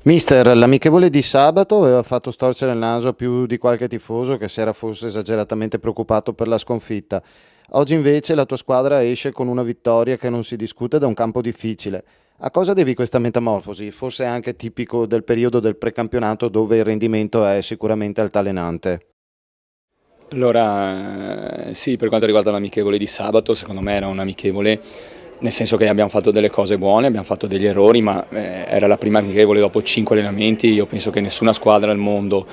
Mister, l'amichevole di sabato aveva fatto storcere il naso a più di qualche tifoso che si era forse esageratamente preoccupato per la sconfitta. Oggi invece la tua squadra esce con una vittoria che non si discute da un campo difficile. A cosa devi questa metamorfosi? Forse anche tipico del periodo del precampionato dove il rendimento è sicuramente altalenante. Allora, sì, per quanto riguarda l'amichevole di sabato, secondo me era un amichevole nel senso che abbiamo fatto delle cose buone, abbiamo fatto degli errori, ma era la prima amichevole dopo 5 allenamenti. Io penso che nessuna squadra al mondo,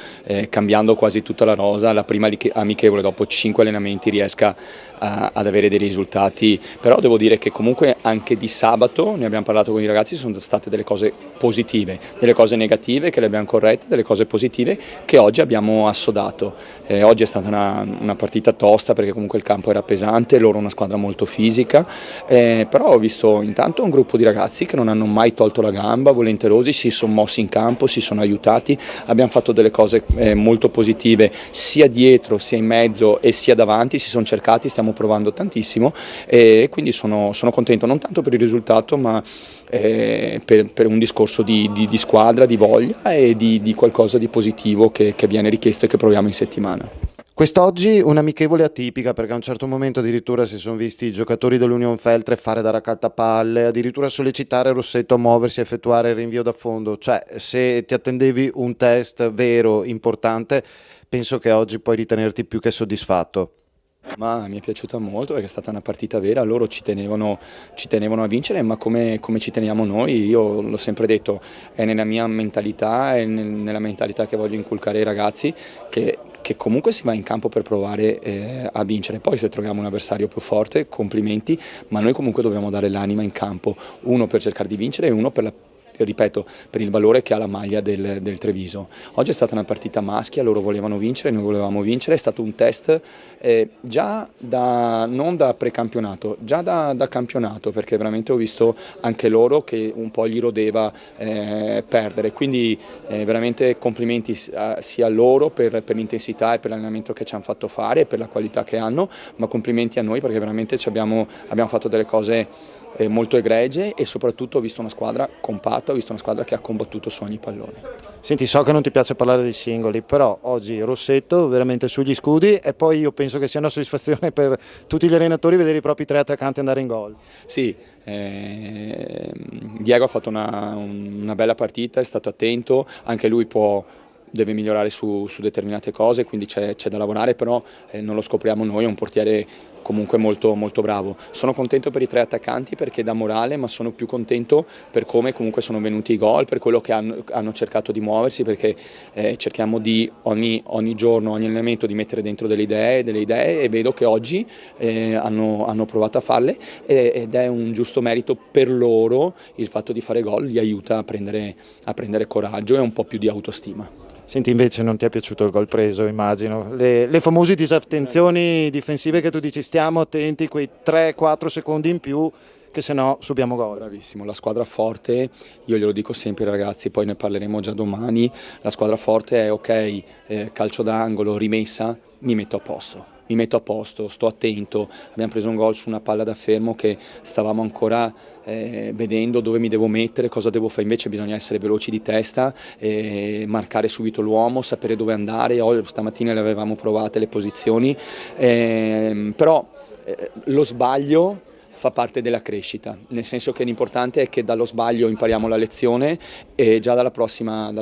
cambiando quasi tutta la rosa, la prima amichevole dopo 5 allenamenti riesca ad avere dei risultati. Però devo dire che comunque anche di sabato, ne abbiamo parlato con i ragazzi, sono state delle cose positive, delle cose negative che le abbiamo corrette, delle cose positive che oggi abbiamo assodato. Oggi è stata una partita tosta perché comunque il campo era pesante, loro una squadra molto fisica, però ho visto intanto un gruppo di ragazzi che non hanno mai tolto la gamba, volenterosi, si sono mossi in campo, si sono aiutati, abbiamo fatto delle cose molto positive sia dietro sia in mezzo e sia davanti, si sono cercati, stiamo provando tantissimo e quindi sono contento non tanto per il risultato ma per un discorso di squadra, di voglia e di qualcosa di positivo che viene richiesto e che proviamo in settimana. Quest'oggi un'amichevole atipica perché a un certo momento addirittura si sono visti i giocatori dell'Union Feltre fare da raccattapalle, addirittura sollecitare Rossetto a muoversi e effettuare il rinvio da fondo. Cioè, se ti attendevi un test vero, importante, penso che oggi puoi ritenerti più che soddisfatto. Ma mi è piaciuta molto perché è stata una partita vera, loro ci tenevano a vincere, ma come ci teniamo noi, io l'ho sempre detto, è nella mia mentalità, è nella mentalità che voglio inculcare ai ragazzi, che comunque si va in campo per provare a vincere. Poi se troviamo un avversario più forte, complimenti, ma noi comunque dobbiamo dare l'anima in campo, uno per cercare di vincere e uno ripeto, per il valore che ha la maglia del Treviso. Oggi è stata una partita maschia, loro volevano vincere, noi volevamo vincere, è stato un test già non da precampionato, già da campionato, perché veramente ho visto anche loro che un po' gli rodeva perdere, quindi veramente complimenti sia a loro per l'intensità e per l'allenamento che ci hanno fatto fare e per la qualità che hanno, ma complimenti a noi perché veramente abbiamo fatto delle cose molto egregie e soprattutto ho visto una squadra compatta, ho visto una squadra che ha combattuto su ogni pallone. Senti, so che non ti piace parlare dei singoli, però oggi Rossetto veramente sugli scudi e poi io penso che sia una soddisfazione per tutti gli allenatori vedere i propri tre attaccanti andare in gol. Sì, Diego ha fatto una bella partita, è stato attento, anche lui deve migliorare su determinate cose, quindi c'è da lavorare, però non lo scopriamo noi, è un portiere comunque molto, molto bravo. Sono contento per i tre attaccanti perché dà morale, ma sono più contento per come comunque sono venuti i gol, per quello che hanno cercato di muoversi, perché cerchiamo di ogni giorno, ogni allenamento di mettere dentro delle idee e vedo che oggi hanno provato a farle ed è un giusto merito per loro il fatto di fare gol, li aiuta a prendere coraggio e un po' più di autostima. Senti, invece non ti è piaciuto il gol preso, immagino. Le famose disattenzioni difensive che tu dici stiamo attenti, quei 3-4 secondi in più che se no subiamo gol. Bravissimo, la squadra forte, io glielo dico sempre ai ragazzi, poi ne parleremo già domani, la squadra forte è ok, calcio d'angolo, rimessa, mi metto a posto, sto attento, abbiamo preso un gol su una palla da fermo che stavamo ancora vedendo dove mi devo mettere, cosa devo fare, invece bisogna essere veloci di testa, marcare subito l'uomo, sapere dove andare, stamattina le avevamo provate le posizioni, però lo sbaglio fa parte della crescita, nel senso che l'importante è che dallo sbaglio impariamo la lezione e già dalla prossima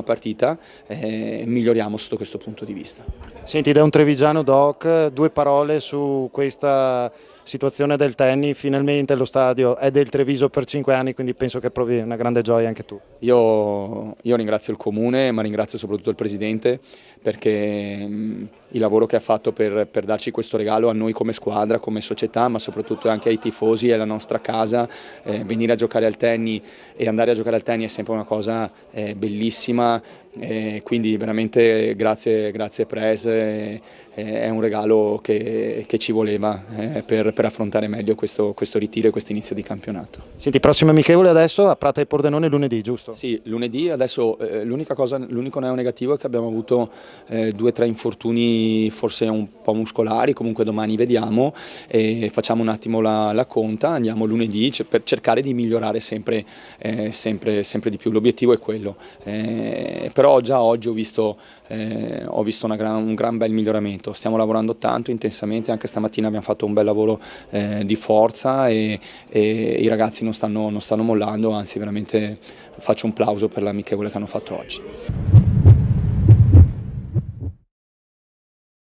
partita miglioriamo sotto questo punto di vista. Senti, da un trevigiano doc, due parole su questa situazione del tennis, finalmente lo stadio è del Treviso per 5 anni, quindi penso che provi una grande gioia anche tu. Io ringrazio il Comune, ma ringrazio soprattutto il Presidente perché il lavoro che ha fatto per darci questo regalo a noi come squadra, come società, ma soprattutto anche ai tifosi e alla nostra casa, venire a giocare al tennis e andare a giocare al tennis è sempre una cosa bellissima quindi veramente grazie Pres, è un regalo che ci voleva per affrontare meglio questo ritiro e questo inizio di campionato. Senti, prossimo amichevole adesso a Prata e Pordenone lunedì, giusto? Sì, lunedì adesso l'unico neo negativo è che abbiamo avuto 2 o 3 infortuni forse un po' muscolari, comunque domani vediamo e facciamo un attimo la conta, andiamo lunedì per cercare di migliorare sempre di più, l'obiettivo è quello. Però già oggi ho visto un gran bel miglioramento, stiamo lavorando tanto intensamente, anche stamattina abbiamo fatto un bel lavoro di forza e i ragazzi non stanno mollando, anzi veramente faccio un plauso per l'amichevole che hanno fatto oggi.